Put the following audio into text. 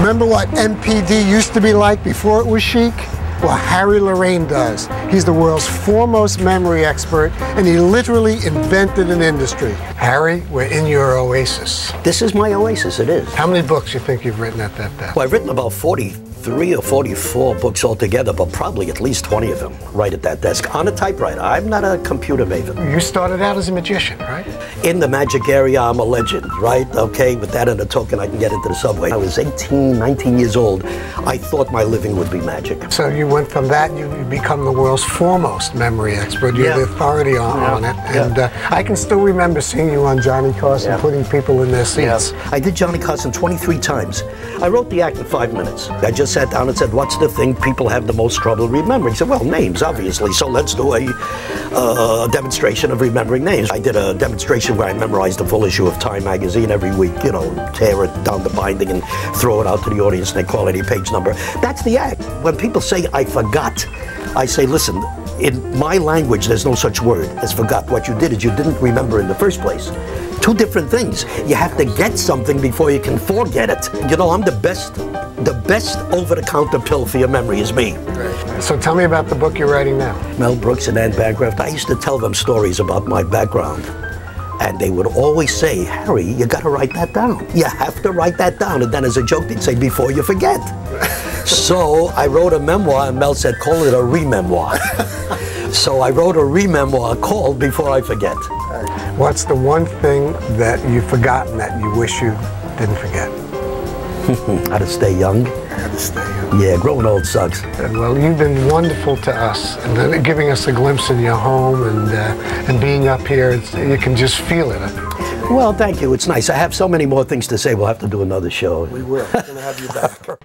Remember what MPD used to be like before it was chic? Well, Harry Lorayne does. He's the world's foremost memory expert, and he literally invented an industry. Harry, we're in your oasis. This is my oasis, it is. How many books do you think you've written at that desk? Well, I've written about 43 or 44 books altogether, but probably at least 20 of them right at that desk on a typewriter. I'm not a computer maven. You started out as a magician, right? In the magic area, I'm a legend, right? Okay, with that and a token, I can get into the subway. I was 18, 19 years old. I thought my living would be magic. So you went from that, you become the world's foremost memory expert. You're the authority on it. And I can still remember seeing you on Johnny Carson, putting people in their seats. I did Johnny Carson 23 times. I wrote the act in 5 minutes. I just sat down and said, what's the thing people have the most trouble remembering? He said, well, names, obviously. So let's do a demonstration of remembering names. I did a demonstration where I memorized a full issue of Time magazine every week, you know, tear it down the binding and throw it out to the audience and they call any page number. That's the act. When people say, I forgot, I say, listen, in my language, there's no such word as forgot. What you did is you didn't remember in the first place. Two different things. You have to get something before you can forget it. You know, I'm the best over-the-counter pill for your memory is me. Right. So tell me about the book you're writing now. Mel Brooks and Anne Bancroft. I used to tell them stories about my background. And they would always say, Harry, you got to write that down. You have to write that down. And then as a joke, they'd say, before you forget. So I wrote a memoir, and Mel said, call it a re-memoir. So I wrote a re-memoir called Before I Forget. What's the one thing that you've forgotten that you wish you didn't forget? How to stay young. How to stay young. Yeah, growing old sucks. Well, you've been wonderful to us, and giving us a glimpse in your home and being up here. You can just feel it. Well, thank you. It's nice. I have so many more things to say. We'll have to do another show. We will. We're going to have you back.